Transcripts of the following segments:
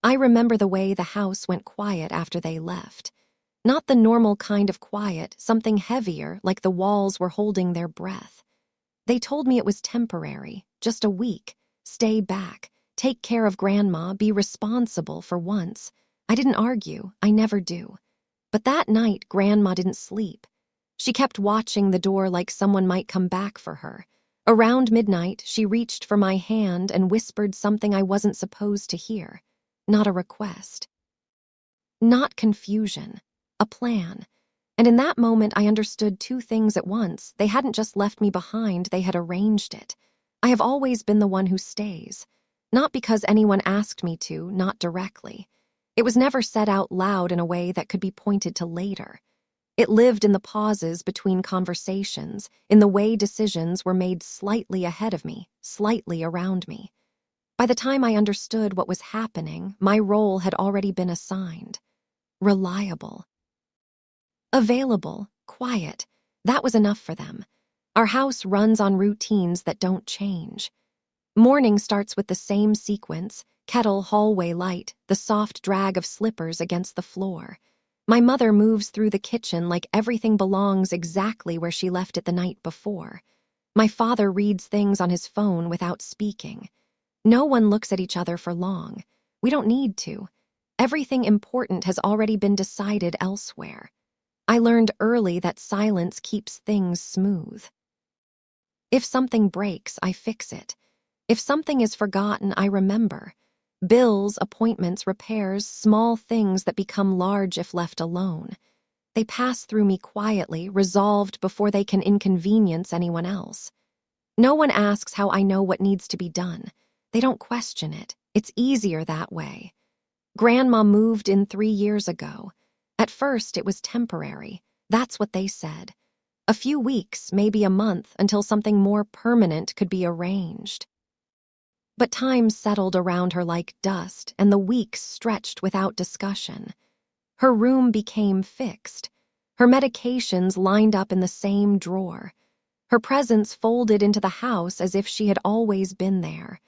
I remember the way the house went quiet after they left. Not the normal kind of quiet, something heavier, like the walls were holding their breath. They told me it was temporary, just a week. Stay back, take care of Grandma, be responsible for once. I didn't argue, I never do. But that night, Grandma didn't sleep. She kept watching the door like someone might come back for her. Around midnight, she reached for my hand and whispered something I wasn't supposed to hear. Not a request. Not confusion. A plan. And in that moment, I understood two things at once. They hadn't just left me behind, they had arranged it. I have always been the one who stays. Not because anyone asked me to, not directly. It was never said out loud in a way that could be pointed to later. It lived in the pauses between conversations, in the way decisions were made slightly ahead of me, slightly around me. By the time I understood what was happening, my role had already been assigned. Reliable. Available, quiet. That was enough for them. Our house runs on routines that don't change. Morning starts with the same sequence: kettle, hallway light, the soft drag of slippers against the floor. My mother moves through the kitchen like everything belongs exactly where she left it the night before. My father reads things on his phone without speaking. No one looks at each other for long. We don't need to. Everything important has already been decided elsewhere. I learned early that silence keeps things smooth. If something breaks, I fix it. If something is forgotten, I remember. Bills, appointments, repairs, small things that become large if left alone. They pass through me quietly, resolved before they can inconvenience anyone else. No one asks how I know what needs to be done. They don't question it. It's easier that way. Grandma moved in 3 years ago. At first, it was temporary. That's what they said. A few weeks, maybe a month, until something more permanent could be arranged. But time settled around her like dust, and the weeks stretched without discussion. Her room became fixed. Her medications lined up in the same drawer. Her presence folded into the house as if she had always been there.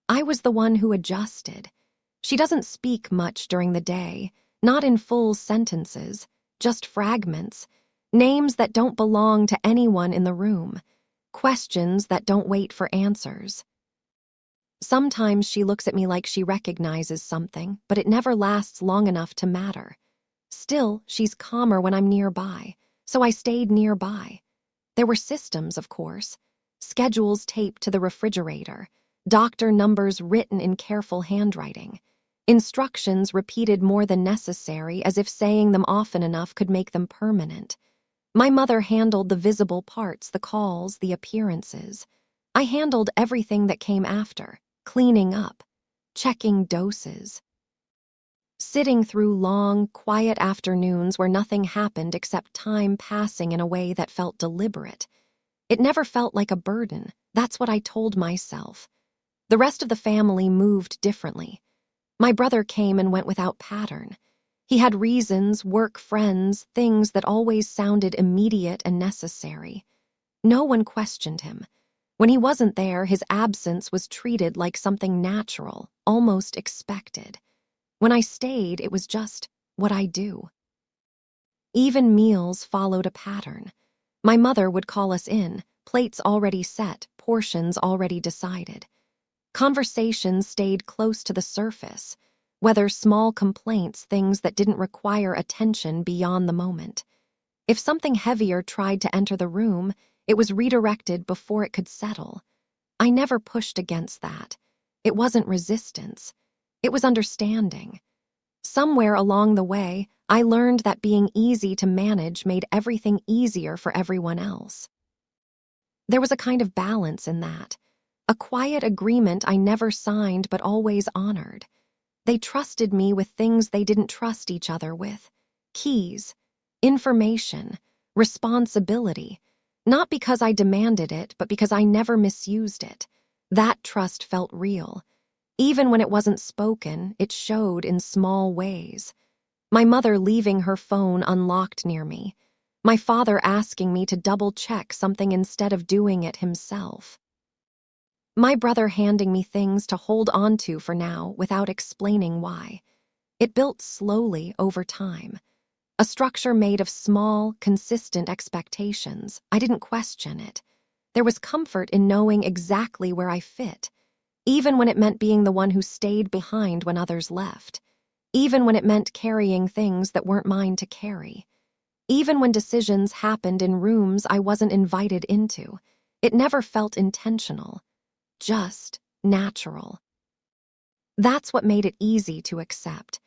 I was the one who adjusted. She doesn't speak much during the day, not in full sentences, just fragments, names that don't belong to anyone in the room, questions that don't wait for answers. Sometimes she looks at me like she recognizes something, but it never lasts long enough to matter. Still, she's calmer when I'm nearby, so I stayed nearby. There were systems, of course. Schedules taped to the refrigerator, doctor numbers written in careful handwriting, instructions repeated more than necessary, as if saying them often enough could make them permanent. My mother handled the visible parts, the calls, the appearances. I handled everything that came after. Cleaning up, checking doses. Sitting through long, quiet afternoons where nothing happened except time passing in a way that felt deliberate. It never felt like a burden. That's what I told myself. The rest of the family moved differently. My brother came and went without pattern. He had reasons, work, friends, things that always sounded immediate and necessary. No one questioned him. When he wasn't there, his absence was treated like something natural, almost expected. When I stayed, it was just what I do. Even meals followed a pattern. My mother would call us in, plates already set, portions already decided. Conversations stayed close to the surface, whether small complaints, things that didn't require attention beyond the moment. If something heavier tried to enter the room, it was redirected before it could settle. I never pushed against that. It wasn't resistance. It was understanding. Somewhere along the way, I learned that being easy to manage made everything easier for everyone else. There was a kind of balance in that. A quiet agreement I never signed but always honored. They trusted me with things they didn't trust each other with. Keys, information, responsibility. Not because I demanded it, but because I never misused it. That trust felt real. Even when it wasn't spoken, it showed in small ways. My mother leaving her phone unlocked near me. My father asking me to double-check something instead of doing it himself. My brother handing me things to hold on to for now without explaining why. It built slowly over time. A structure made of small, consistent expectations. I didn't question it. There was comfort in knowing exactly where I fit, even when it meant being the one who stayed behind when others left, even when it meant carrying things that weren't mine to carry, even when decisions happened in rooms I wasn't invited into. It never felt intentional, just natural. That's what made it easy to accept.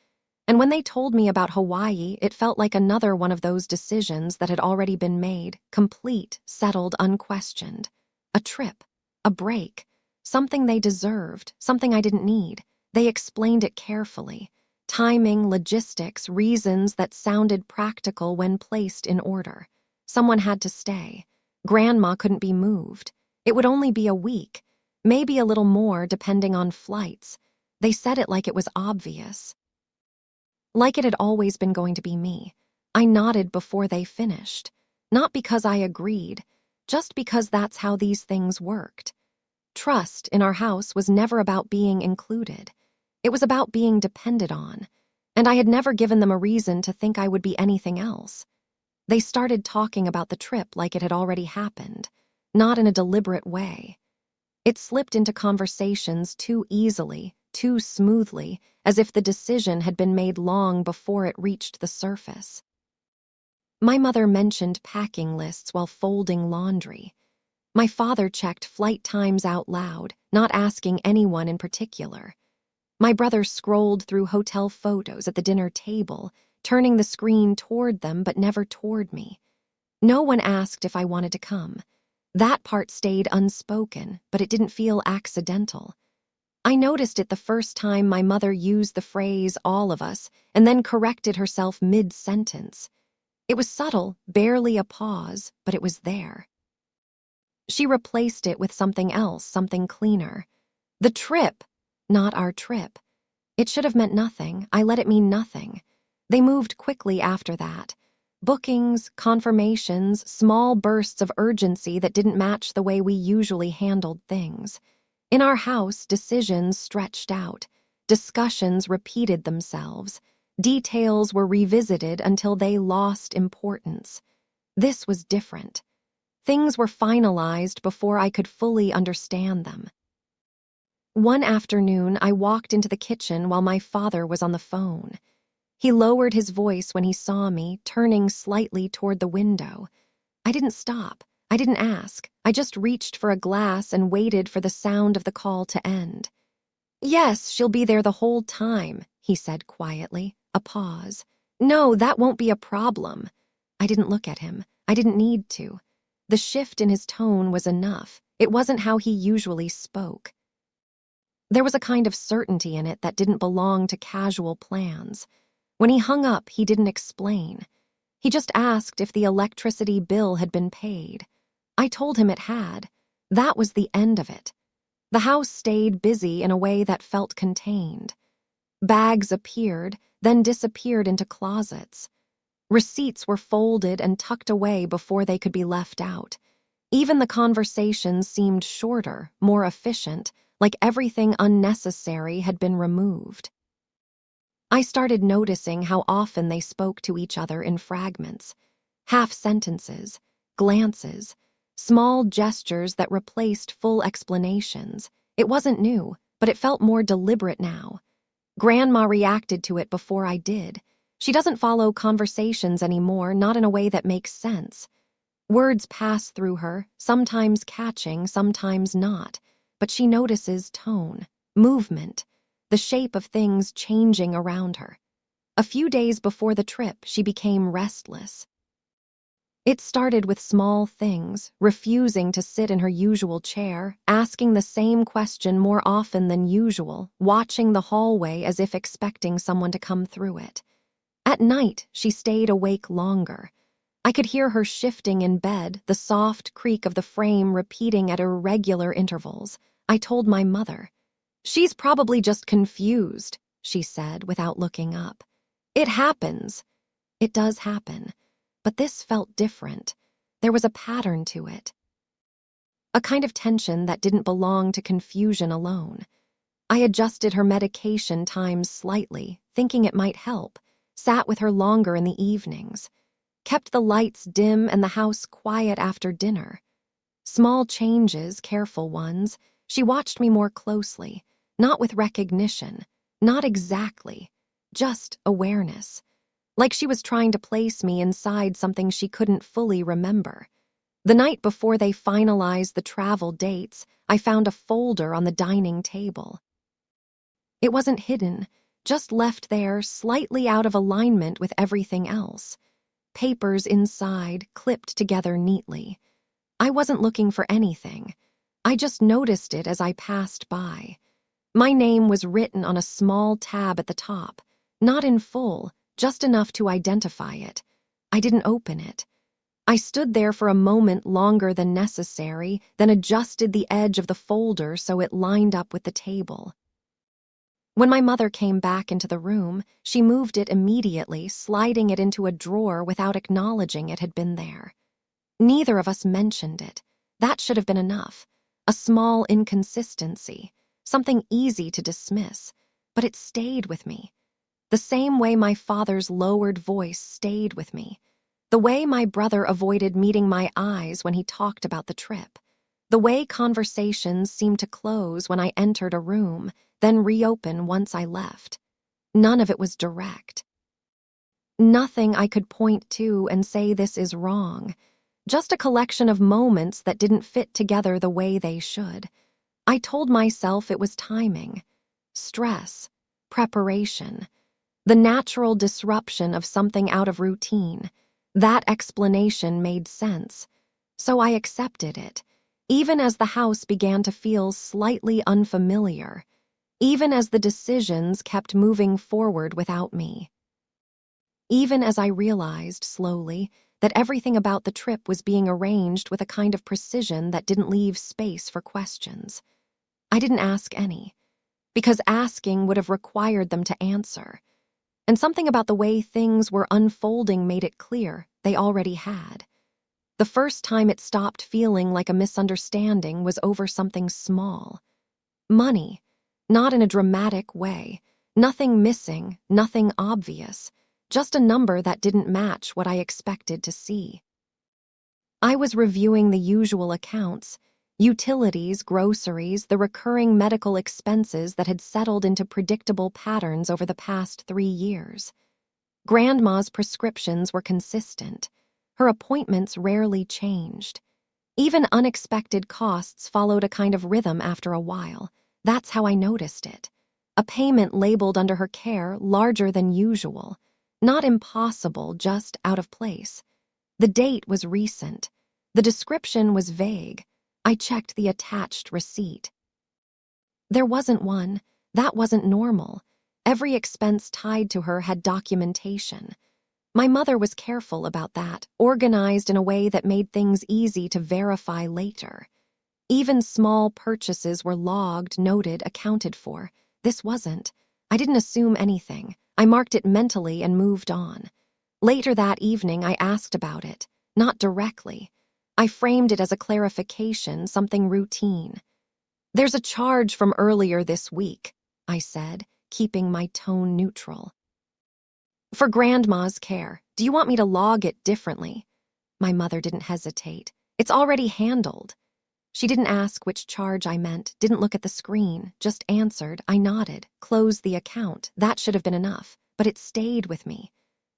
And when they told me about Hawaii, it felt like another one of those decisions that had already been made, complete, settled, unquestioned. A trip, a break, something they deserved, something I didn't need. They explained it carefully. Timing, logistics, reasons that sounded practical when placed in order. Someone had to stay. Grandma couldn't be moved. It would only be a week, maybe a little more depending on flights. They said it like it was obvious. Like it had always been going to be me. I nodded before they finished. Not because I agreed, just because that's how these things worked. Trust in our house was never about being included. It was about being depended on, and I had never given them a reason to think I would be anything else. They started talking about the trip like it had already happened, not in a deliberate way. It slipped into conversations too easily, too smoothly, as if the decision had been made long before it reached the surface. My mother mentioned packing lists while folding laundry. My father checked flight times out loud, not asking anyone in particular. My brother scrolled through hotel photos at the dinner table, turning the screen toward them but never toward me. No one asked if I wanted to come. That part stayed unspoken, but it didn't feel accidental. I noticed it the first time my mother used the phrase "all of us" and then corrected herself mid-sentence. It was subtle, barely a pause, but it was there. She replaced it with something else, something cleaner. The trip, not our trip. It should have meant nothing. I let it mean nothing. They moved quickly after that. Bookings, confirmations, small bursts of urgency that didn't match the way we usually handled things. In our house, decisions stretched out. Discussions repeated themselves. Details were revisited until they lost importance. This was different. Things were finalized before I could fully understand them. One afternoon, I walked into the kitchen while my father was on the phone. He lowered his voice when he saw me, turning slightly toward the window. I didn't stop. I didn't ask. I just reached for a glass and waited for the sound of the call to end. "Yes, she'll be there the whole time," he said quietly. A pause. "No, that won't be a problem." I didn't look at him. I didn't need to. The shift in his tone was enough. It wasn't how he usually spoke. There was a kind of certainty in it that didn't belong to casual plans. When he hung up, he didn't explain. He just asked if the electricity bill had been paid. I told him it had. That was the end of it. The house stayed busy in a way that felt contained. Bags appeared, then disappeared into closets. Receipts were folded and tucked away before they could be left out. Even the conversations seemed shorter, more efficient, like everything unnecessary had been removed. I started noticing how often they spoke to each other in fragments, half-sentences, glances, small gestures that replaced full explanations. It wasn't new, but it felt more deliberate now. Grandma reacted to it before I did. She doesn't follow conversations anymore, not in a way that makes sense. Words pass through her, sometimes catching, sometimes not, but she notices tone, movement, the shape of things changing around her. A few days before the trip, she became restless. It started with small things, refusing to sit in her usual chair, asking the same question more often than usual, watching the hallway as if expecting someone to come through it. At night, she stayed awake longer. I could hear her shifting in bed, the soft creak of the frame repeating at irregular intervals. I told my mother. "She's probably just confused," she said without looking up. "It happens." It does happen. But this felt different. There was a pattern to it. a kind of tension that didn't belong to confusion alone. I adjusted her medication times slightly, thinking it might help, sat with her longer in the evenings, kept the lights dim and the house quiet after dinner. Small changes, careful ones. She watched me more closely, not with recognition, not exactly, just awareness. Like she was trying to place me inside something she couldn't fully remember. The night before they finalized the travel dates, I found a folder on the dining table. It wasn't hidden, just left there, slightly out of alignment with everything else. Papers inside, clipped together neatly. I wasn't looking for anything. I just noticed it as I passed by. My name was written on a small tab at the top, not in full, just enough to identify it. I didn't open it. I stood there for a moment longer than necessary, then adjusted the edge of the folder so it lined up with the table. When my mother came back into the room, she moved it immediately, sliding it into a drawer without acknowledging it had been there. Neither of us mentioned it. That should have been enough. A small inconsistency, something easy to dismiss, but it stayed with me. The same way my father's lowered voice stayed with me. The way my brother avoided meeting my eyes when he talked about the trip. The way conversations seemed to close when I entered a room, then reopen once I left. None of it was direct. Nothing I could point to and say this is wrong. Just a collection of moments that didn't fit together the way they should. I told myself it was timing, stress, preparation, the natural disruption of something out of routine. That explanation made sense, so I accepted it, even as the house began to feel slightly unfamiliar, even as the decisions kept moving forward without me. Even as I realized, slowly, that everything about the trip was being arranged with a kind of precision that didn't leave space for questions. I didn't ask any, because asking would have required them to answer. And something about the way things were unfolding made it clear they already had. The first time it stopped feeling like a misunderstanding was over something small. Money, not in a dramatic way, nothing missing, nothing obvious, just a number that didn't match what I expected to see. I was reviewing the usual accounts, utilities, groceries, the recurring medical expenses that had settled into predictable patterns over the past 3 years. Grandma's prescriptions were consistent. Her appointments rarely changed. Even unexpected costs followed a kind of rhythm after a while. That's how I noticed it. A payment labeled under her care larger than usual. Not impossible, just out of place. The date was recent. The description was vague. I checked the attached receipt. There wasn't one. That wasn't normal. Every expense tied to her had documentation. My mother was careful about that, organized in a way that made things easy to verify later. Even small purchases were logged, noted, accounted for. This wasn't. I didn't assume anything. I marked it mentally and moved on. Later that evening, I asked about it, not directly. I framed it as a clarification, something routine. "There's a charge from earlier this week," I said, keeping my tone neutral. "For Grandma's care. Do you want me to log it differently?" My mother didn't hesitate. "It's already handled." She didn't ask which charge I meant, didn't look at the screen, just answered. I nodded, closed the account. That should have been enough, but it stayed with me.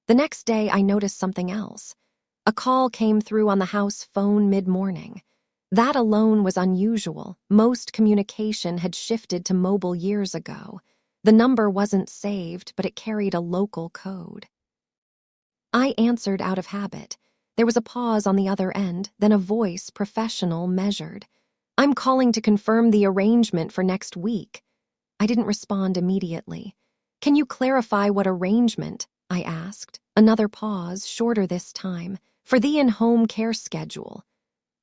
The next day, I noticed something else. A call came through on the house phone mid-morning. That alone was unusual. Most communication had shifted to mobile years ago. The number wasn't saved, but it carried a local code. I answered out of habit. There was a pause on the other end, then a voice, professional, measured. "I'm calling to confirm the arrangement for next week." I didn't respond immediately. "Can you clarify what arrangement?" I asked. Another pause, shorter this time. "For the in-home care schedule."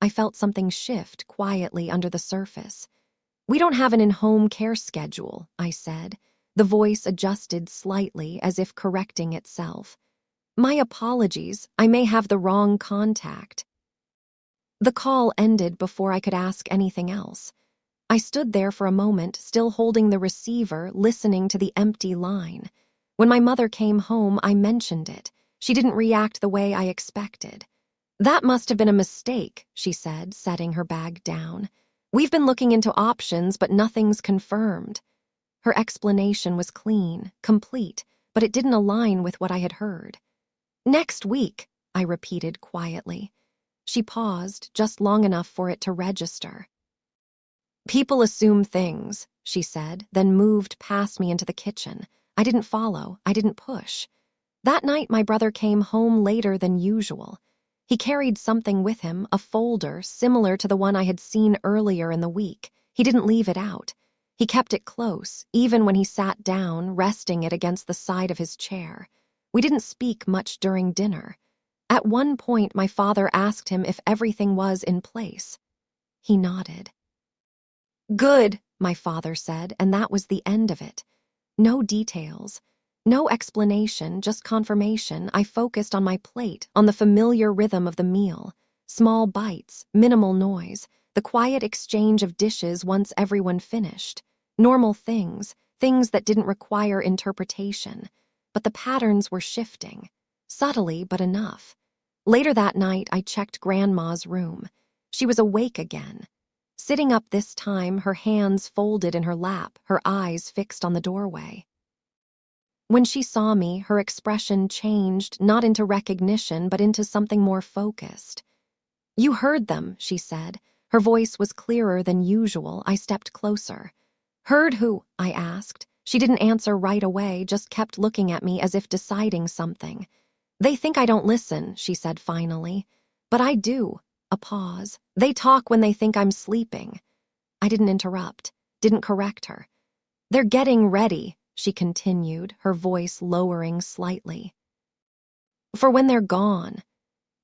I felt something shift quietly under the surface. "We don't have an in-home care schedule," I said. The voice adjusted slightly, as if correcting itself. "My apologies, I may have the wrong contact." The call ended before I could ask anything else. I stood there for a moment, still holding the receiver, listening to the empty line. When my mother came home, I mentioned it. She didn't react the way I expected. "That must have been a mistake," she said, setting her bag down. "We've been looking into options, but nothing's confirmed." Her explanation was clean, complete, but it didn't align with what I had heard. "Next week," I repeated quietly. She paused, just long enough for it to register. "People assume things," she said, then moved past me into the kitchen. I didn't follow. I didn't push. That night, my brother came home later than usual. He carried something with him, a folder similar to the one I had seen earlier in the week. He didn't leave it out. He kept it close, even when he sat down, resting it against the side of his chair. We didn't speak much during dinner. At one point, my father asked him if everything was in place. He nodded. "Good," my father said, and that was the end of it. No details. No explanation, just confirmation. I focused on my plate, on the familiar rhythm of the meal. Small bites, minimal noise, the quiet exchange of dishes once everyone finished. Normal things, things that didn't require interpretation. But the patterns were shifting. Subtly, but enough. Later that night, I checked Grandma's room. She was awake again. Sitting up this time, her hands folded in her lap, her eyes fixed on the doorway. When she saw me, her expression changed, not into recognition, but into something more focused. "You heard them," she said. Her voice was clearer than usual. I stepped closer. "Heard who?" I asked. She didn't answer right away, just kept looking at me as if deciding something. "They think I don't listen," she said finally. "But I do." A pause. "They talk when they think I'm sleeping." I didn't interrupt, didn't correct her. "They're getting ready," she continued, her voice lowering slightly. "For when they're gone."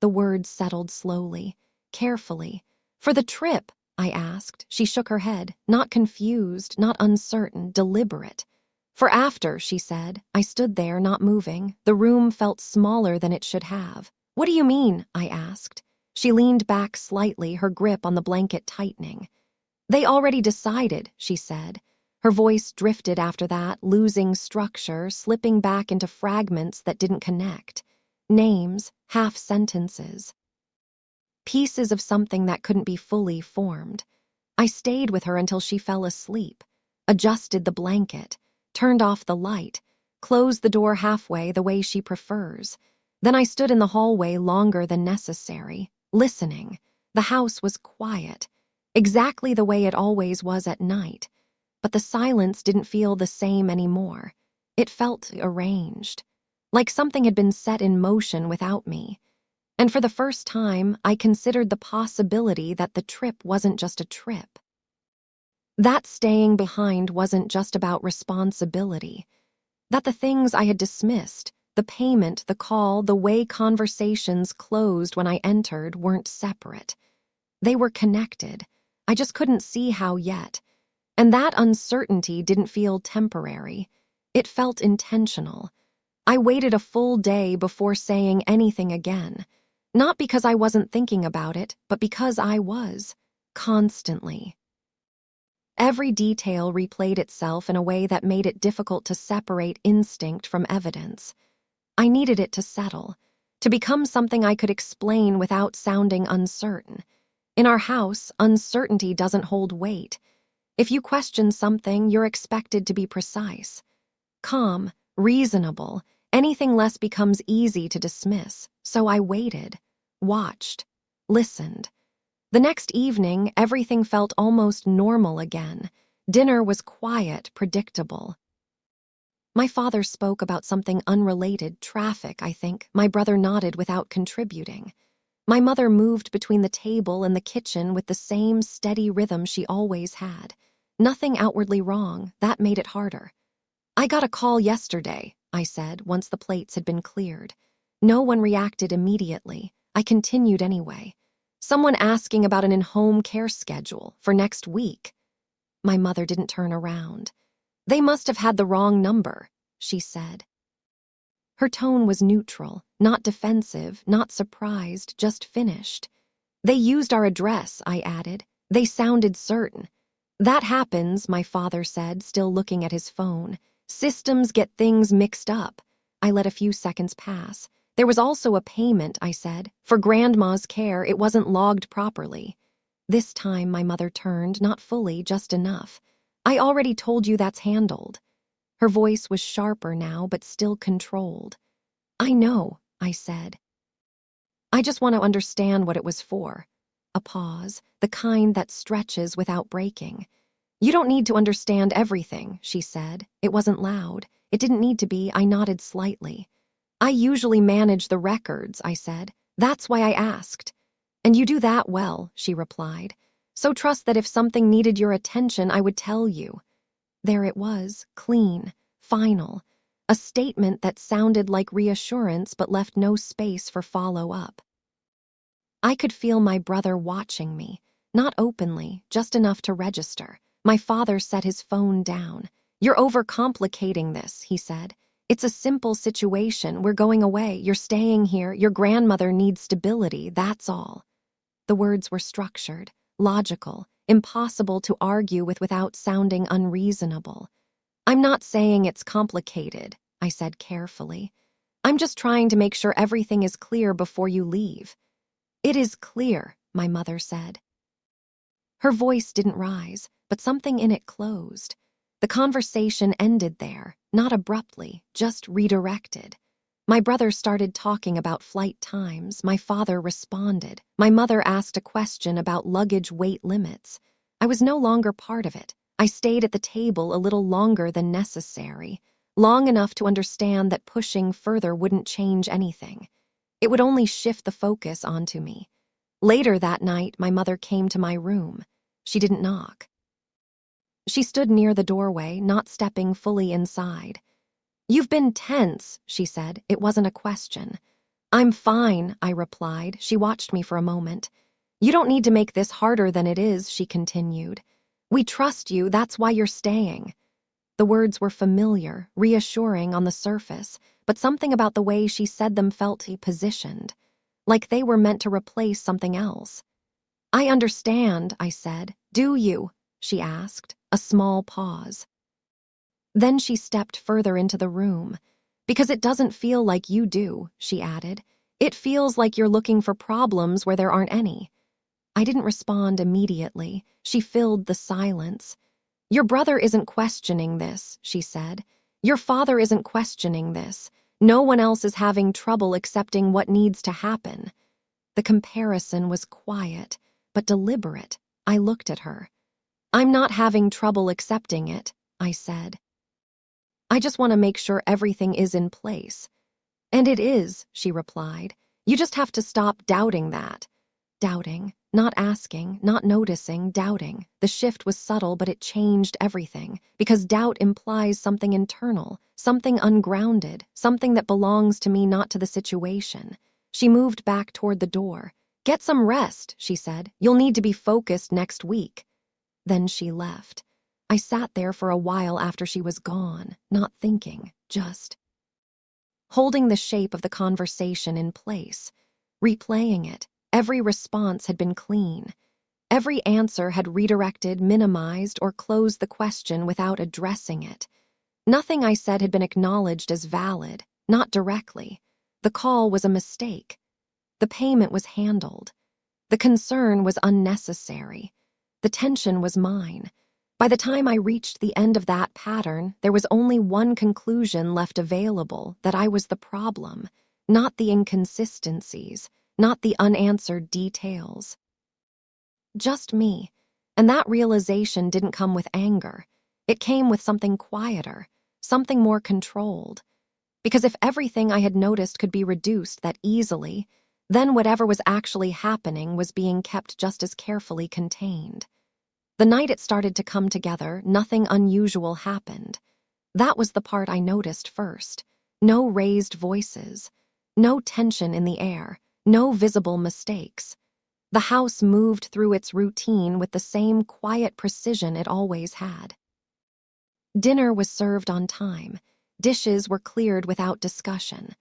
The words settled slowly, carefully. "For the trip?" I asked. She shook her head, not confused, not uncertain, deliberate. "For after," she said. I stood there, not moving. The room felt smaller than it should have. "What do you mean?" I asked. She leaned back slightly, her grip on the blanket tightening. "They already decided," she said. Her voice drifted after that, losing structure, slipping back into fragments that didn't connect. Names, half sentences. Pieces of something that couldn't be fully formed. I stayed with her until she fell asleep, adjusted the blanket, turned off the light, closed the door halfway the way she prefers. Then I stood in the hallway longer than necessary, listening. The house was quiet, exactly the way it always was at night. But the silence didn't feel the same anymore. It felt arranged, like something had been set in motion without me. And for the first time, I considered the possibility that the trip wasn't just a trip. That staying behind wasn't just about responsibility. That the things I had dismissed, the payment, the call, the way conversations closed when I entered, weren't separate. They were connected. I just couldn't see how yet. And that uncertainty didn't feel temporary. It felt intentional. I waited a full day before saying anything again. Not because I wasn't thinking about it, but because I was. Constantly. Every detail replayed itself in a way that made it difficult to separate instinct from evidence. I needed it to settle, to become something I could explain without sounding uncertain. In our house, uncertainty doesn't hold weight. If you question something, you're expected to be precise. Calm, reasonable, anything less becomes easy to dismiss. So I waited, watched, listened. The next evening, everything felt almost normal again. Dinner was quiet, predictable. My father spoke about something unrelated, traffic, I think. My brother nodded without contributing. My mother moved between the table and the kitchen with the same steady rhythm she always had. Nothing outwardly wrong, that made it harder. "I got a call yesterday," I said, once the plates had been cleared. No one reacted immediately. I continued anyway. "Someone asking about an in-home care schedule for next week." My mother didn't turn around. "They must have had the wrong number," she said. Her tone was neutral, not defensive, not surprised, just finished. They used our address, I added. They sounded certain. That happens, my father said, still looking at his phone. Systems get things mixed up. I let a few seconds pass. There was also a payment, I said. For Grandma's care, it wasn't logged properly. This time my mother turned, not fully, just enough. I already told you that's handled. Her voice was sharper now, but still controlled. I know, I said. I just want to understand what it was for. A pause, the kind that stretches without breaking. You don't need to understand everything, she said. It wasn't loud. It didn't need to be. I nodded slightly. I usually manage the records, I said. That's why I asked. And you do that well, she replied. So trust that if something needed your attention, I would tell you. There it was, clean, final. A statement that sounded like reassurance but left no space for follow-up. I could feel my brother watching me, not openly, just enough to register. My father set his phone down. You're overcomplicating this, he said. It's a simple situation. We're going away. You're staying here. Your grandmother needs stability, that's all. The words were structured, logical, impossible to argue with without sounding unreasonable. I'm not saying it's complicated, I said carefully. I'm just trying to make sure everything is clear before you leave. It is clear, my mother said. Her voice didn't rise, but something in it closed. The conversation ended there, not abruptly, just redirected. My brother started talking about flight times. My father responded. My mother asked a question about luggage weight limits. I was no longer part of it. I stayed at the table a little longer than necessary, long enough to understand that pushing further wouldn't change anything. It would only shift the focus onto me. Later that night, my mother came to my room. She didn't knock. She stood near the doorway, not stepping fully inside. You've been tense, she said. It wasn't a question. I'm fine, I replied. She watched me for a moment. You don't need to make this harder than it is, she continued. We trust you, that's why you're staying. The words were familiar, reassuring on the surface, but something about the way she said them felt positioned, like they were meant to replace something else. I understand, I said. Do you? She asked, a small pause. Then she stepped further into the room. Because it doesn't feel like you do, she added. It feels like you're looking for problems where there aren't any. I didn't respond immediately. She filled the silence. Your brother isn't questioning this, she said. Your father isn't questioning this. No one else is having trouble accepting what needs to happen. The comparison was quiet, but deliberate. I looked at her. I'm not having trouble accepting it, I said. I just want to make sure everything is in place. And it is, she replied. You just have to stop doubting that. Doubting, not asking, not noticing, doubting. The shift was subtle, but it changed everything, because doubt implies something internal, something ungrounded, something that belongs to me, not to the situation. She moved back toward the door. Get some rest, she said. You'll need to be focused next week. Then she left. I sat there for a while after she was gone, not thinking, just holding the shape of the conversation in place, replaying it. Every response had been clean. Every answer had redirected, minimized, or closed the question without addressing it. Nothing I said had been acknowledged as valid, not directly. The call was a mistake. The payment was handled. The concern was unnecessary. The tension was mine. By the time I reached the end of that pattern, there was only one conclusion left available, that I was the problem, not the inconsistencies, not the unanswered details. Just me. And that realization didn't come with anger. It came with something quieter, something more controlled. Because if everything I had noticed could be reduced that easily, then whatever was actually happening was being kept just as carefully contained. The night it started to come together, nothing unusual happened. That was the part I noticed first. No raised voices, no tension in the air, no visible mistakes. The house moved through its routine with the same quiet precision it always had. Dinner was served on time. Dishes were cleared without discussion.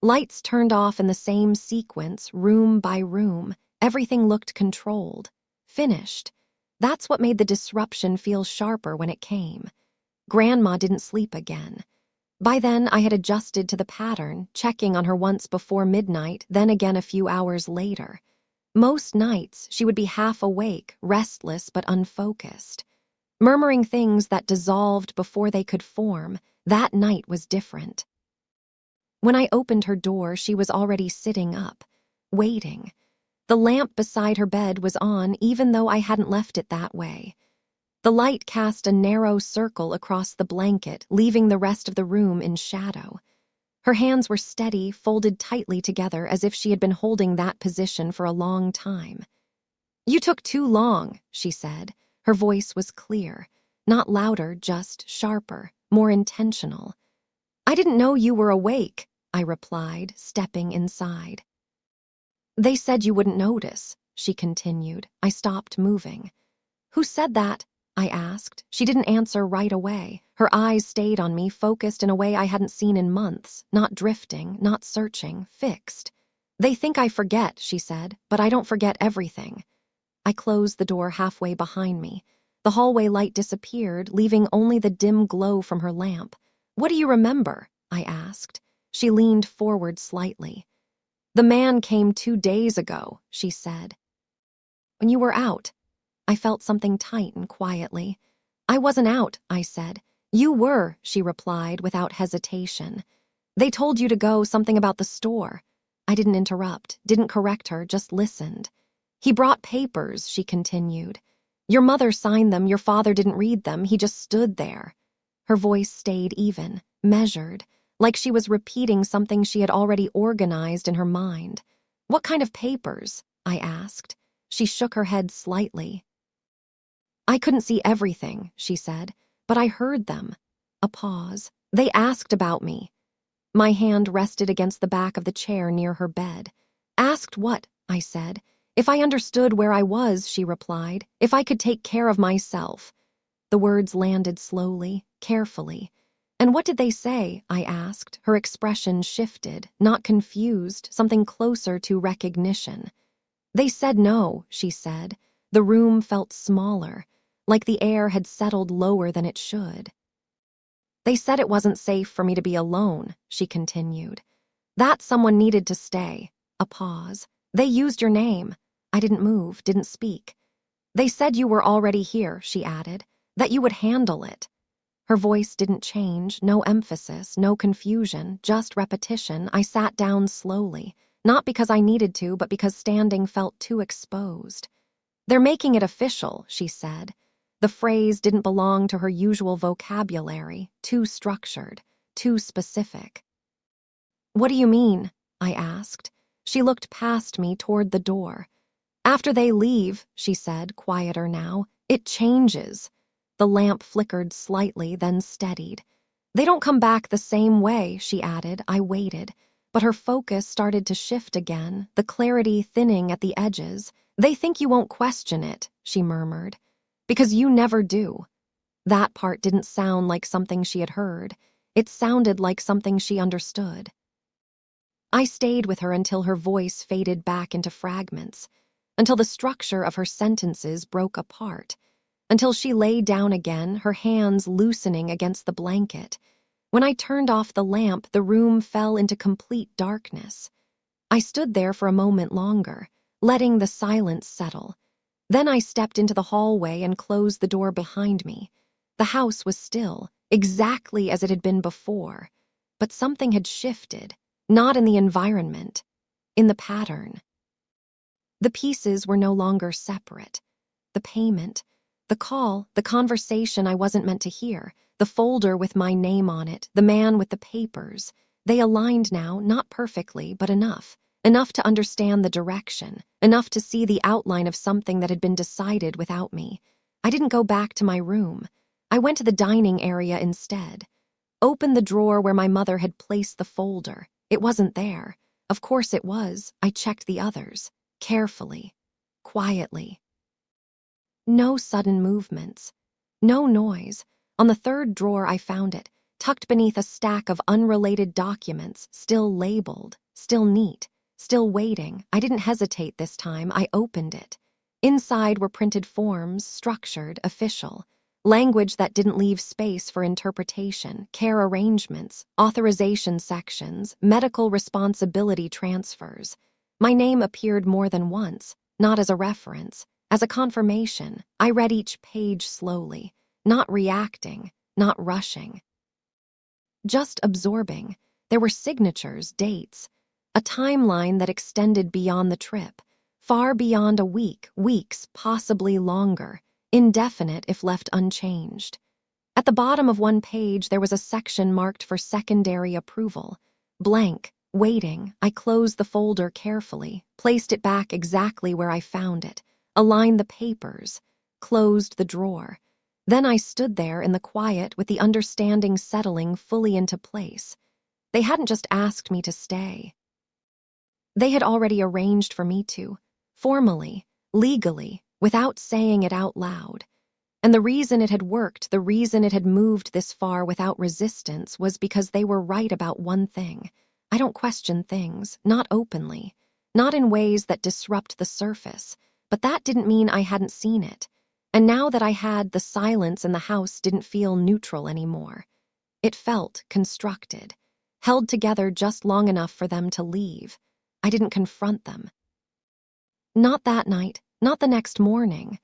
Lights turned off in the same sequence, room by room. Everything looked controlled, finished. That's what made the disruption feel sharper when it came. Grandma didn't sleep again. By then, I had adjusted to the pattern, checking on her once before midnight, then again a few hours later. Most nights, she would be half awake, restless but unfocused, murmuring things that dissolved before they could form. That night was different. When I opened her door, she was already sitting up, waiting. The lamp beside her bed was on, even though I hadn't left it that way. The light cast a narrow circle across the blanket, leaving the rest of the room in shadow. Her hands were steady, folded tightly together as if she had been holding that position for a long time. "You took too long," she said. Her voice was clear, not louder, just sharper, more intentional. "I didn't know you were awake," I replied, stepping inside. "They said you wouldn't notice," she continued. I stopped moving. "Who said that?" I asked. She didn't answer right away. Her eyes stayed on me, focused in a way I hadn't seen in months, not drifting, not searching, fixed. "They think I forget," she said, "but I don't forget everything." I closed the door halfway behind me. The hallway light disappeared, leaving only the dim glow from her lamp. "What do you remember?" I asked. She leaned forward slightly. "The man came 2 days ago," she said. "When you were out." I felt something tighten quietly. "I wasn't out," I said. "You were," she replied without hesitation. "They told you to go, something about the store." I didn't interrupt, didn't correct her, just listened. "He brought papers," she continued. "Your mother signed them, your father didn't read them, he just stood there." Her voice stayed even, measured, like she was repeating something she had already organized in her mind. "What kind of papers?" I asked. She shook her head slightly. "I couldn't see everything," she said, "but I heard them." A pause. "They asked about me." My hand rested against the back of the chair near her bed. "Asked what?" I said. "If I understood where I was," she replied. "If I could take care of myself." The words landed slowly, carefully. "And what did they say?" I asked. Her expression shifted, not confused, something closer to recognition. "They said no," she said. The room felt smaller, like the air had settled lower than it should. "They said it wasn't safe for me to be alone," she continued. "That someone needed to stay." A pause. "They used your name." I didn't move, didn't speak. "They said you were already here," she added, "that you would handle it." Her voice didn't change, no emphasis, no confusion, just repetition. I sat down slowly, not because I needed to, but because standing felt too exposed. "They're making it official," she said. The phrase didn't belong to her usual vocabulary, too structured, too specific. "What do you mean?" I asked. She looked past me toward the door. "After they leave," she said, quieter now, "it changes." The lamp flickered slightly, then steadied. "They don't come back the same way," she added. I waited, but her focus started to shift again, the clarity thinning at the edges. "They think you won't question it," she murmured. "Because you never do." That part didn't sound like something she had heard. It sounded like something she understood. I stayed with her until her voice faded back into fragments, until the structure of her sentences broke apart, until she lay down again, her hands loosening against the blanket. When I turned off the lamp, the room fell into complete darkness. I stood there for a moment longer, letting the silence settle. Then I stepped into the hallway and closed the door behind me. The house was still, exactly as it had been before, but something had shifted, not in the environment, in the pattern. The pieces were no longer separate. The payment, the call, the conversation I wasn't meant to hear, the folder with my name on it, the man with the papers, they aligned now, not perfectly, but enough. Enough to understand the direction, enough to see the outline of something that had been decided without me. I didn't go back to my room. I went to the dining area instead. Opened the drawer where my mother had placed the folder. It wasn't there. Of course it was. I checked the others. Carefully. Quietly. No sudden movements. No noise. On the third drawer I found it, tucked beneath a stack of unrelated documents, still labeled, still neat. Still waiting, I didn't hesitate this time. I opened it. Inside were printed forms, structured, official. Language that didn't leave space for interpretation, care arrangements, authorization sections, medical responsibility transfers. My name appeared more than once, not as a reference, as a confirmation. I read each page slowly, not reacting, not rushing. Just absorbing. There were signatures, dates, a timeline that extended beyond the trip, far beyond a week, weeks, possibly longer, indefinite if left unchanged. At the bottom of one page, there was a section marked for secondary approval. Blank, waiting. I closed the folder carefully, placed it back exactly where I found it, aligned the papers, closed the drawer. Then I stood there in the quiet with the understanding settling fully into place. They hadn't just asked me to stay. They had already arranged for me to, formally, legally, without saying it out loud. And the reason it had worked, the reason it had moved this far without resistance, was because they were right about one thing. I don't question things, not openly, not in ways that disrupt the surface, but that didn't mean I hadn't seen it. And now that I had, the silence in the house didn't feel neutral anymore. It felt constructed, held together just long enough for them to leave. I didn't confront them. Not that night, not the next morning.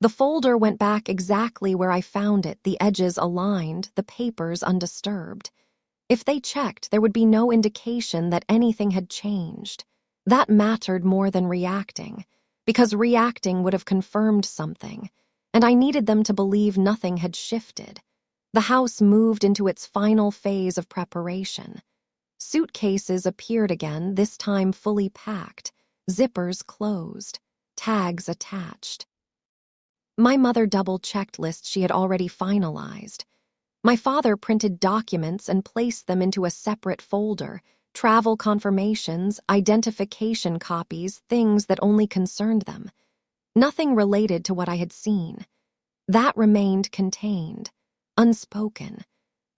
The folder went back exactly where I found it, the edges aligned, the papers undisturbed. If they checked, there would be no indication that anything had changed. That mattered more than reacting, because reacting would have confirmed something, and I needed them to believe nothing had shifted. The house moved into its final phase of preparation. Suitcases appeared again, this time fully packed, zippers closed, tags attached. My mother double-checked lists she had already finalized. My father printed documents and placed them into a separate folder, travel confirmations, identification copies, things that only concerned them. Nothing related to what I had seen. That remained contained, unspoken.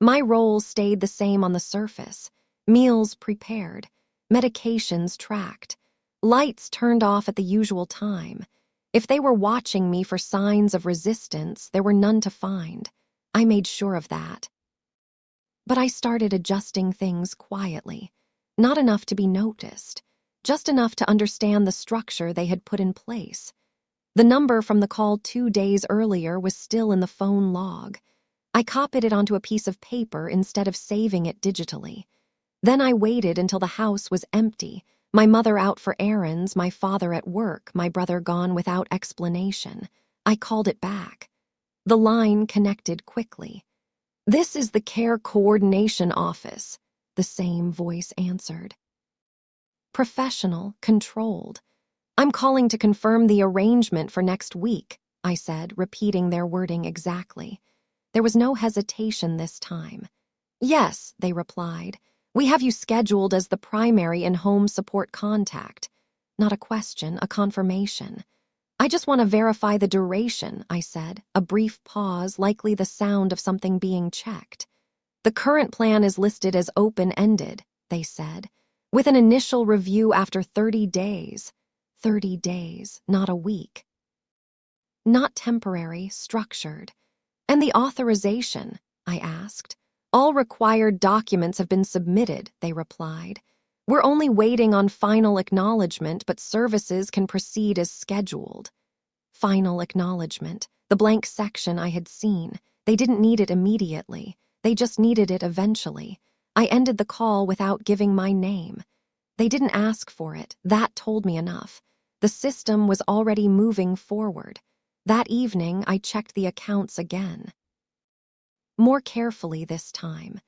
My role stayed the same on the surface. Meals prepared, medications tracked, lights turned off at the usual time. If they were watching me for signs of resistance, there were none to find. I made sure of that. But I started adjusting things quietly, not enough to be noticed, just enough to understand the structure they had put in place. The number from the call 2 days earlier was still in the phone log. I copied it onto a piece of paper instead of saving it digitally. Then I waited until the house was empty, my mother out for errands, my father at work, my brother gone without explanation. I called it back. The line connected quickly. "This is the Care Coordination Office," the same voice answered. Professional, controlled. "I'm calling to confirm the arrangement for next week," I said, repeating their wording exactly. There was no hesitation this time. "Yes," they replied. "We have you scheduled as the primary and home support contact." Not a question, a confirmation. "I just want to verify the duration," I said, a brief pause, likely the sound of something being checked. "The current plan is listed as open-ended," they said, "with an initial review after 30 days. 30 days, not a week. Not temporary, structured. "And the authorization?" I asked. "All required documents have been submitted," they replied. "We're only waiting on final acknowledgement, but services can proceed as scheduled." Final acknowledgement, the blank section I had seen. They didn't need it immediately. They just needed it eventually. I ended the call without giving my name. They didn't ask for it. That told me enough. The system was already moving forward. That evening, I checked the accounts again. More carefully this time.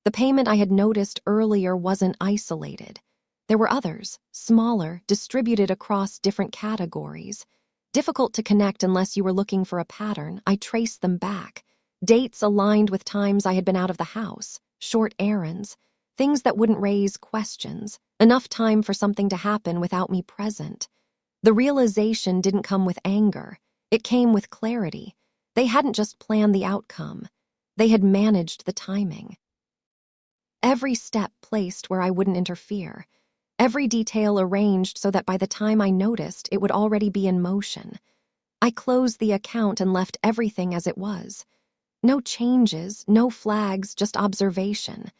The payment I had noticed earlier wasn't isolated. There were others, smaller, distributed across different categories. Difficult to connect unless you were looking for a pattern. I traced them back. Dates aligned with times I had been out of the house, short errands, things that wouldn't raise questions, enough time for something to happen without me present. The realization didn't come with anger. It came with clarity. They hadn't just planned the outcome. They had managed the timing. Every step placed where I wouldn't interfere. every detail arranged so that by the time I noticed, it would already be in motion. I closed the account and left everything as it was. No changes, no flags, just observation.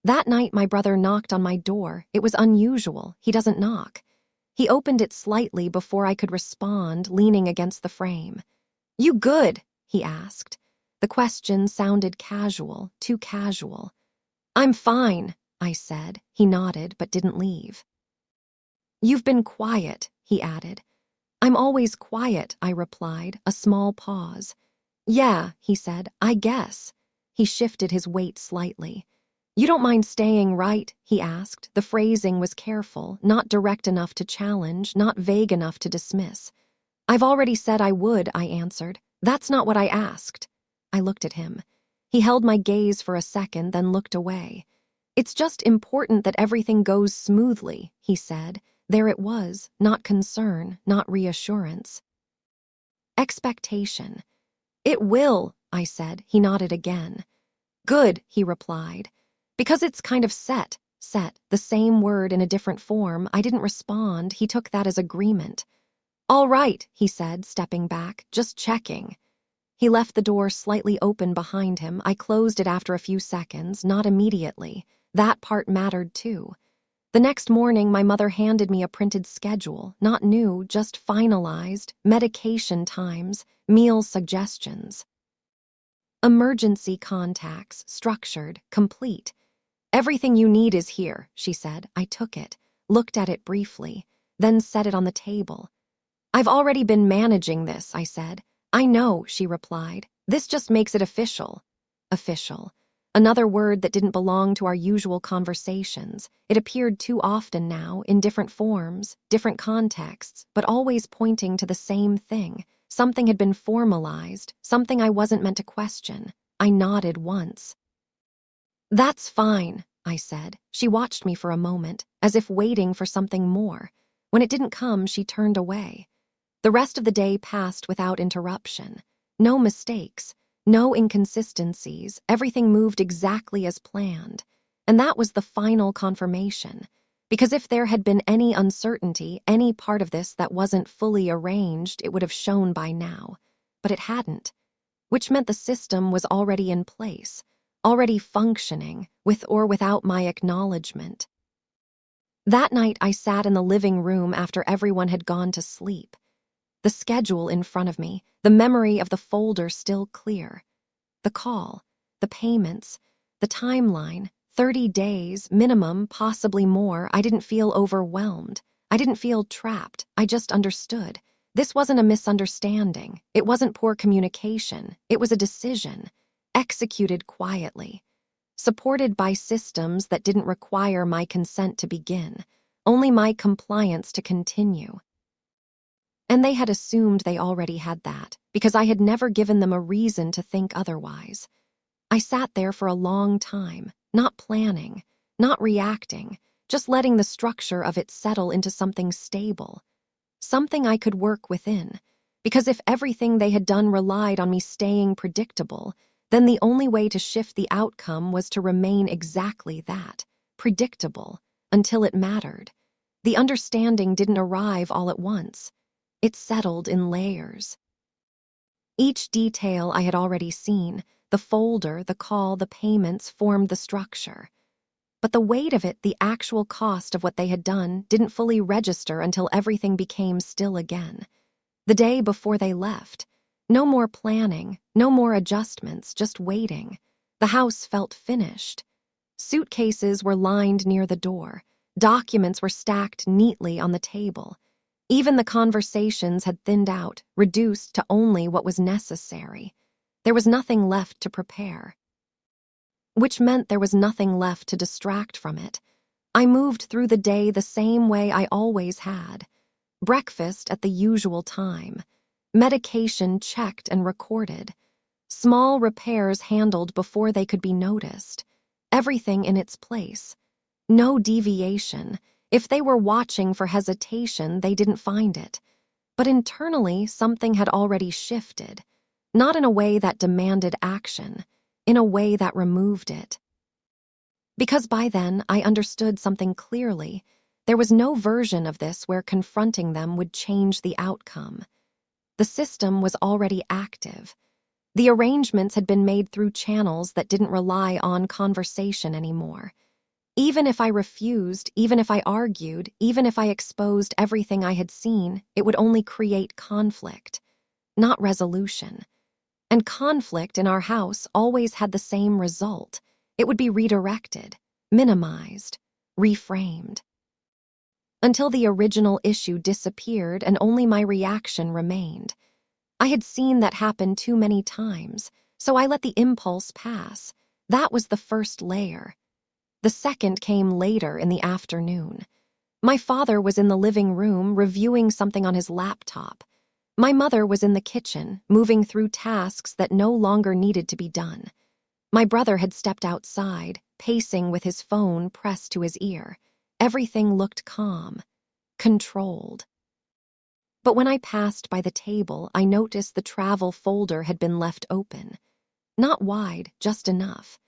That night, my brother knocked on my door. It was unusual. He doesn't knock. He opened it slightly before I could respond, leaning against the frame. "You good?" he asked. The question sounded casual, too casual. "I'm fine," I said. He nodded, but didn't leave. "You've been quiet," he added. "I'm always quiet," I replied, a small pause. "Yeah," he said, "I guess." He shifted his weight slightly. "You don't mind staying, right?" he asked. The phrasing was careful, not direct enough to challenge, not vague enough to dismiss. "I've already said I would," I answered. "That's not what I asked." I looked at him. He held my gaze for a second, then looked away. "It's just important that everything goes smoothly," he said. There it was, not concern, not reassurance. Expectation. "It will," I said. He nodded again. "Good," he replied. "Because it's kind of set, the same word in a different form." I didn't respond. He took that as agreement. "All right," he said, stepping back. "Just checking." He left the door slightly open behind him. I closed it after a few seconds, not immediately. That part mattered too. The next morning, my mother handed me a printed schedule, not new, just finalized, medication times, meal suggestions. Emergency contacts, structured, complete. "Everything you need is here," she said. I took it, looked at it briefly, then set it on the table. "I've already been managing this," I said. "I know," she replied. "This just makes it official." Official. Another word that didn't belong to our usual conversations. It appeared too often now, in different forms, different contexts, but always pointing to the same thing. Something had been formalized, something I wasn't meant to question. I nodded once. "That's fine," I said. She watched me for a moment, as if waiting for something more. When it didn't come, she turned away. The rest of the day passed without interruption. No mistakes, no inconsistencies, everything moved exactly as planned. And that was the final confirmation. Because if there had been any uncertainty, any part of this that wasn't fully arranged, it would have shown by now. But it hadn't. Which meant the system was already in place, already functioning, with or without my acknowledgement. That night, I sat in the living room after everyone had gone to sleep. The schedule in front of me, the memory of the folder still clear. The call, the payments, the timeline, 30 days, minimum, possibly more. I didn't feel overwhelmed. I didn't feel trapped. I just understood. This wasn't a misunderstanding. It wasn't poor communication. It was a decision, executed quietly, supported by systems that didn't require my consent to begin, only my compliance to continue. And they had assumed they already had that, because I had never given them a reason to think otherwise. I sat there for a long time, not planning, not reacting, just letting the structure of it settle into something stable, something I could work within. Because if everything they had done relied on me staying predictable, then the only way to shift the outcome was to remain exactly that, predictable, until it mattered. The understanding didn't arrive all at once. It settled in layers. Each detail I had already seen, the folder, the call, the payments, formed the structure. But the weight of it, the actual cost of what they had done, didn't fully register until everything became still again. The day before they left. No more planning, no more adjustments, just waiting. The house felt finished. Suitcases were lined near the door. Documents were stacked neatly on the table. Even the conversations had thinned out, reduced to only what was necessary. There was nothing left to prepare. Which meant there was nothing left to distract from it. I moved through the day the same way I always had. Breakfast at the usual time. Medication checked and recorded. Small repairs handled before they could be noticed. Everything in its place. No deviation. If they were watching for hesitation, they didn't find it. But internally, something had already shifted. Not in a way that demanded action, in a way that removed it. Because by then, I understood something clearly. There was no version of this where confronting them would change the outcome. The system was already active. The arrangements had been made through channels that didn't rely on conversation anymore. Even if I refused, even if I argued, even if I exposed everything I had seen, it would only create conflict, not resolution. And conflict in our house always had the same result. It would be redirected, minimized, reframed. Until the original issue disappeared and only my reaction remained. I had seen that happen too many times, so I let the impulse pass. That was the first layer. The second came later in the afternoon. My father was in the living room reviewing something on his laptop. My mother was in the kitchen, moving through tasks that no longer needed to be done. My brother had stepped outside, pacing with his phone pressed to his ear. Everything looked calm, controlled. But when I passed by the table, I noticed the travel folder had been left open. Not wide, just enough.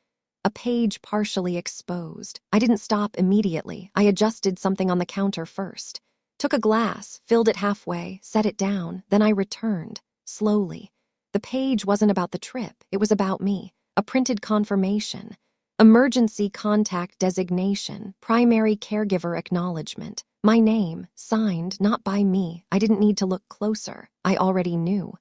A page partially exposed. I didn't stop immediately. I adjusted something on the counter first. Took a glass, filled it halfway, set it down, then I returned, slowly. The page wasn't about the trip, it was about me. A printed confirmation. Emergency contact designation, primary caregiver acknowledgement. My name, signed, not by me. I didn't need to look closer. I already knew.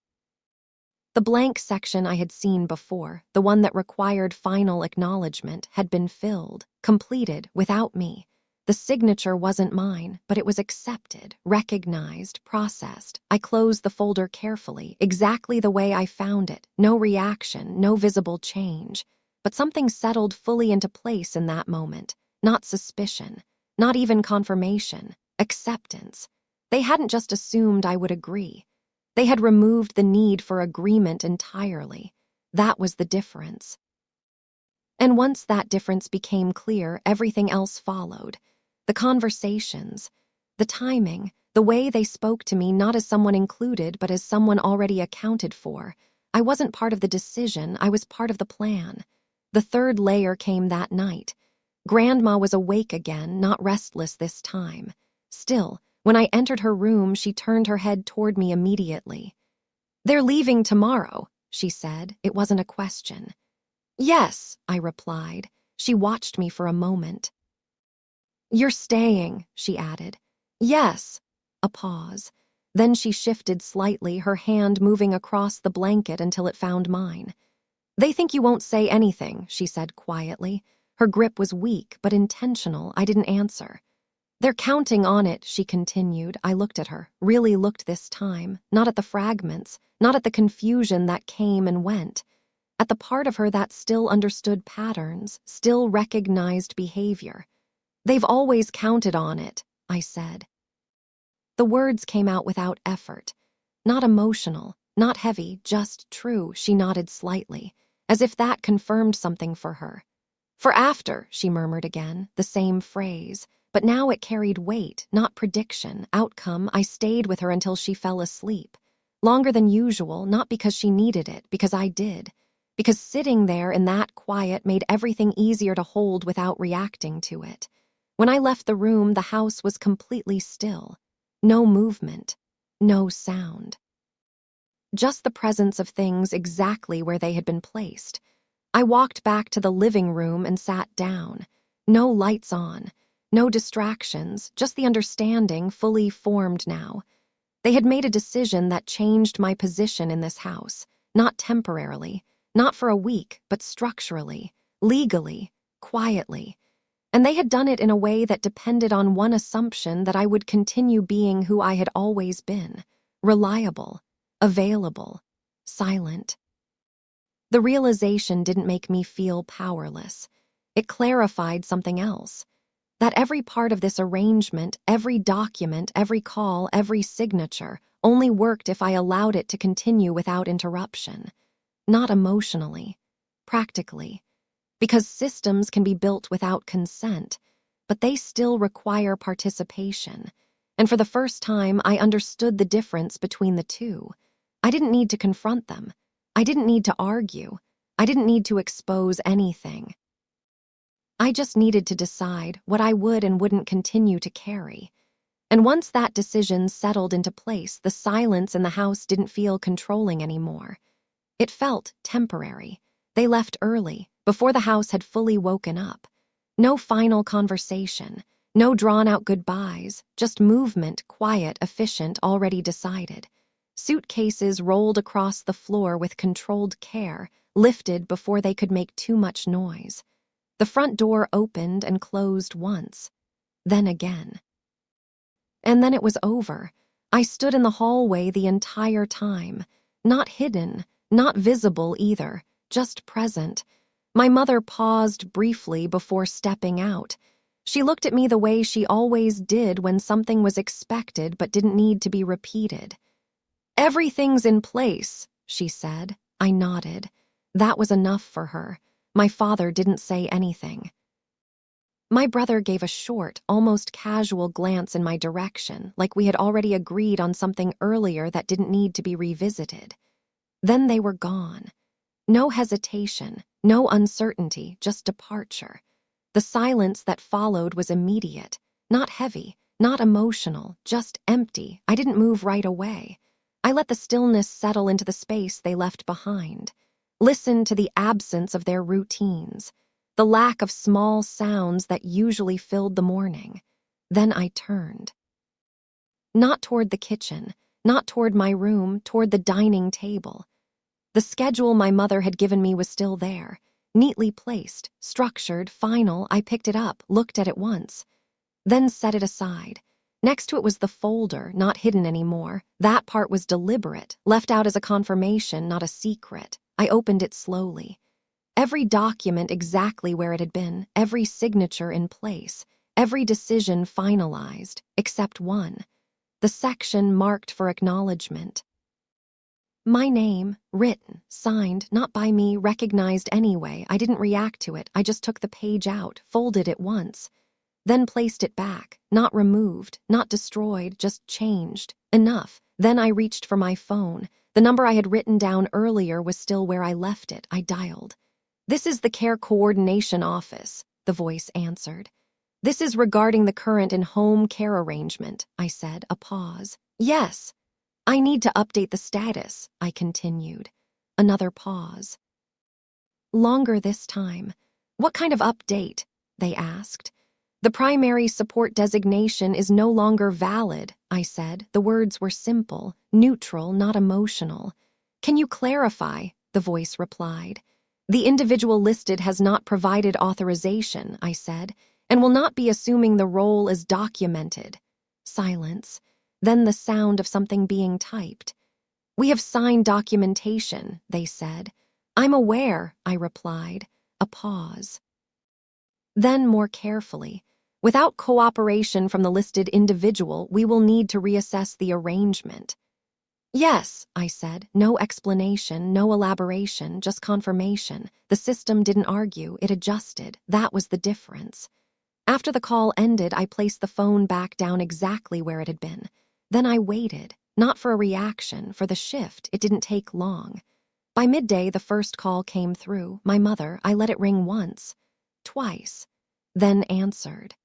The blank section I had seen before, the one that required final acknowledgement, had been filled, completed, without me. The signature wasn't mine, but it was accepted, recognized, processed. I closed the folder carefully, exactly the way I found it. No reaction, no visible change. But something settled fully into place in that moment. Not suspicion, not even confirmation, acceptance. They hadn't just assumed I would agree. They had removed the need for agreement entirely. That was the difference. And once that difference became clear, everything else followed. The conversations, the timing, the way they spoke to me not as someone included but as someone already accounted for. I wasn't part of the decision, I was part of the plan. The third layer came that night. Grandma was awake again, not restless this time. Still, when I entered her room, she turned her head toward me immediately. "They're leaving tomorrow," she said. It wasn't a question. "Yes," I replied. She watched me for a moment. "You're staying," she added. "Yes." A pause. Then she shifted slightly, her hand moving across the blanket until it found mine. "They think you won't say anything," she said quietly. Her grip was weak, but intentional. I didn't answer. "They're counting on it," she continued. I looked at her, really looked this time, not at the fragments, not at the confusion that came and went, at the part of her that still understood patterns, still recognized behavior. "They've always counted on it," I said. The words came out without effort. Not emotional, not heavy, just true. She nodded slightly, as if that confirmed something for her. "For after," she murmured again, the same phrase, but now it carried weight, not prediction, outcome. I stayed with her until she fell asleep. Longer than usual, not because she needed it, because I did. Because sitting there in that quiet made everything easier to hold without reacting to it. When I left the room, the house was completely still. No movement, no sound. Just the presence of things exactly where they had been placed. I walked back to the living room and sat down. No lights on, no distractions, just the understanding fully formed now. They had made a decision that changed my position in this house, not temporarily, not for a week, but structurally, legally, quietly. And they had done it in a way that depended on one assumption: that I would continue being who I had always been, reliable, available, silent. The realization didn't make me feel powerless. It clarified something else. That every part of this arrangement, every document, every call, every signature, only worked if I allowed it to continue without interruption. Not emotionally, practically. Because systems can be built without consent, but they still require participation. And for the first time, I understood the difference between the two. I didn't need to confront them. I didn't need to argue. I didn't need to expose anything. I just needed to decide what I would and wouldn't continue to carry. And once that decision settled into place, the silence in the house didn't feel controlling anymore. It felt temporary. They left early, before the house had fully woken up. No final conversation, no drawn-out goodbyes, just movement, quiet, efficient, already decided. Suitcases rolled across the floor with controlled care, lifted before they could make too much noise. The front door opened and closed once, then again. And then it was over. I stood in the hallway the entire time, not hidden, not visible either, just present. My mother paused briefly before stepping out. She looked at me the way she always did when something was expected but didn't need to be repeated. "Everything's in place," she said. I nodded. That was enough for her. My father didn't say anything. My brother gave a short, almost casual glance in my direction, like we had already agreed on something earlier that didn't need to be revisited. Then they were gone. No hesitation, no uncertainty, just departure. The silence that followed was immediate, not heavy, not emotional, just empty. I didn't move right away. I let the stillness settle into the space they left behind. Listened to the absence of their routines, the lack of small sounds that usually filled the morning. Then I turned. Not toward the kitchen, not toward my room, toward the dining table. The schedule my mother had given me was still there, neatly placed, structured, final. I picked it up, looked at it once, then set it aside. Next to it was the folder, not hidden anymore. That part was deliberate, left out as a confirmation, not a secret. I opened it slowly. Every document exactly where it had been, every signature in place, every decision finalized, except one. The section marked for acknowledgement. My name, written, signed, not by me, recognized anyway. I didn't react to it. I just took the page out, folded it once, then placed it back. Not removed, not destroyed, just changed. Enough. Then I reached for my phone. The number I had written down earlier was still where I left it. I dialed. "This is the Care Coordination Office," the voice answered. "This is regarding the current and home care arrangement," I said, a pause. "Yes. I need to update the status," I continued. Another pause. Longer this time. "What kind of update?" they asked. "The primary support designation is no longer valid," I said. The words were simple, neutral, not emotional. "Can you clarify?" the voice replied. "The individual listed has not provided authorization," I said, "and will not be assuming the role as documented." Silence. Then the sound of something being typed. "We have signed documentation," they said. "I'm aware," I replied. A pause. Then more carefully. "Without cooperation from the listed individual, we will need to reassess the arrangement." "Yes," I said. No explanation, no elaboration, just confirmation. The system didn't argue, it adjusted. That was the difference. After the call ended, I placed the phone back down exactly where it had been. Then I waited, not for a reaction, for the shift. It didn't take long. By midday, the first call came through. My mother. I let it ring once, twice, then answered.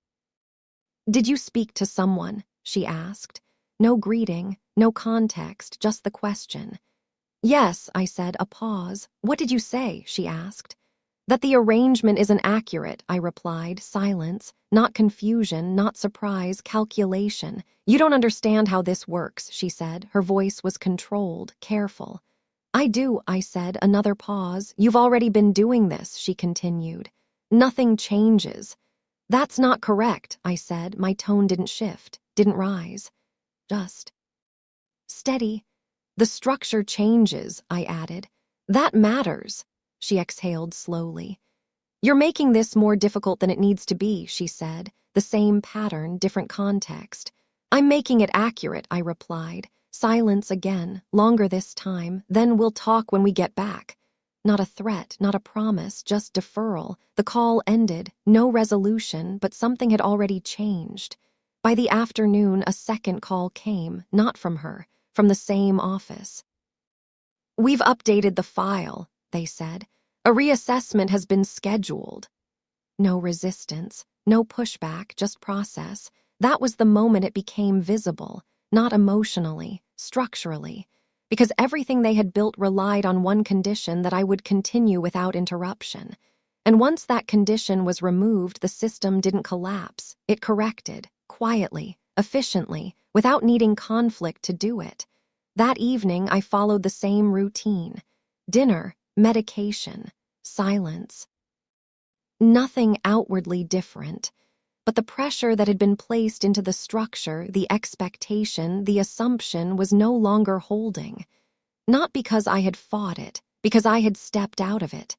"Did you speak to someone?" she asked. No greeting, no context, just the question. "Yes," I said, a pause. "What did you say?" she asked. "That the arrangement isn't accurate," I replied. Silence, not confusion, not surprise, calculation. "You don't understand how this works," she said. Her voice was controlled, careful. "I do," I said. Another pause. "You've already been doing this," she continued. "Nothing changes." "That's not correct," I said. My tone didn't shift, didn't rise. Just steady. "The structure changes," I added. "That matters." She exhaled slowly. "You're making this more difficult than it needs to be," she said. The same pattern, different context. "I'm making it accurate," I replied. Silence again, longer this time. "Then we'll talk when we get back." Not a threat, not a promise, just deferral. The call ended, no resolution, but something had already changed. By the afternoon, a second call came, not from her, from the same office. "We've updated the file," they said. "A reassessment has been scheduled." No resistance, no pushback, just process. That was the moment it became visible, not emotionally, structurally, because everything they had built relied on one condition: that I would continue without interruption. And once that condition was removed, the system didn't collapse. It corrected, quietly, efficiently, without needing conflict to do it. That evening, I followed the same routine: dinner, medication, silence. Nothing outwardly different, but the pressure that had been placed into the structure, the expectation, the assumption was no longer holding. Not because I had fought it, because I had stepped out of it.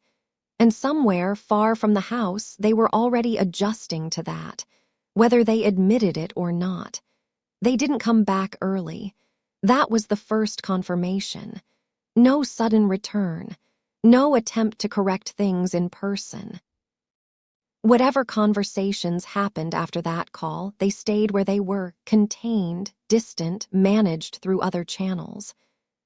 And somewhere, far from the house, they were already adjusting to that, whether they admitted it or not. They didn't come back early. That was the first confirmation. No sudden return. No attempt to correct things in person. Whatever conversations happened after that call, they stayed where they were, contained, distant, managed through other channels.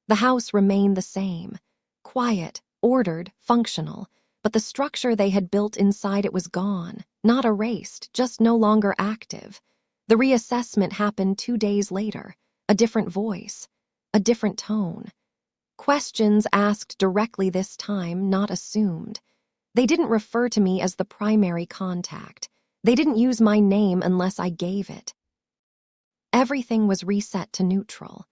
The house remained the same, quiet, ordered, functional, but the structure they had built inside it was gone, not erased, just no longer active. The reassessment happened 2 days later, a different voice, a different tone. Questions asked directly this time, not assumed. They didn't refer to me as the primary contact. They didn't use my name unless I gave it. Everything was reset to neutral.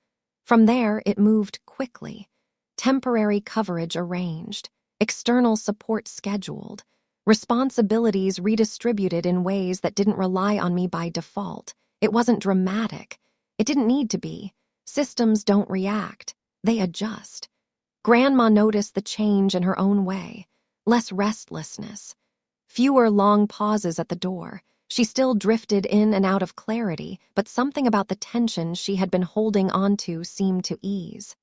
From there, it moved quickly. Temporary coverage arranged, external support scheduled, responsibilities redistributed in ways that didn't rely on me by default. It wasn't dramatic. It didn't need to be. Systems don't react. They adjust. Grandma noticed the change in her own way. Less restlessness. Fewer long pauses at the door. She still drifted in and out of clarity, but something about the tension she had been holding onto seemed to ease.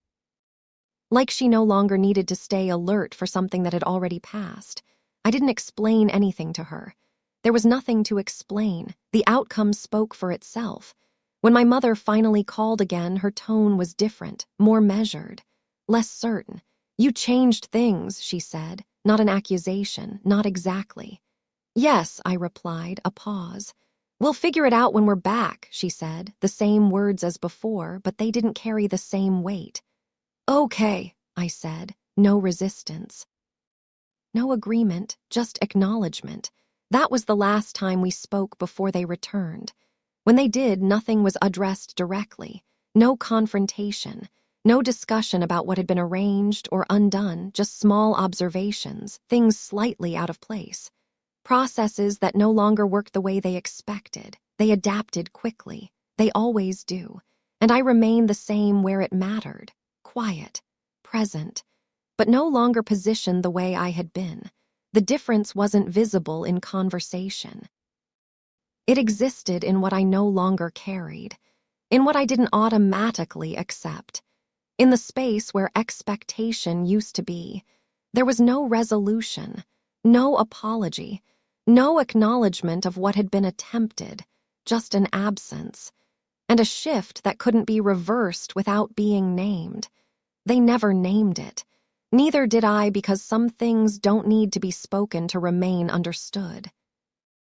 Like she no longer needed to stay alert for something that had already passed. I didn't explain anything to her. There was nothing to explain. The outcome spoke for itself. When my mother finally called again, her tone was different, more measured, less certain. "You changed things," she said, not an accusation, not exactly. "Yes," I replied, a pause. "We'll figure it out when we're back," she said, the same words as before, but they didn't carry the same weight. "Okay," I said, no resistance. No agreement, just acknowledgement. That was the last time we spoke before they returned. When they did, nothing was addressed directly. No confrontation. No discussion about what had been arranged or undone, just small observations, things slightly out of place. Processes that no longer worked the way they expected. They adapted quickly. They always do. And I remained the same where it mattered. Quiet. Present. But no longer positioned the way I had been. The difference wasn't visible in conversation. It existed in what I no longer carried. In what I didn't automatically accept. In the space where expectation used to be. There was no resolution. No apology. No acknowledgement of what had been attempted, just an absence, and a shift that couldn't be reversed without being named. They never named it. Neither did I, because some things don't need to be spoken to remain understood.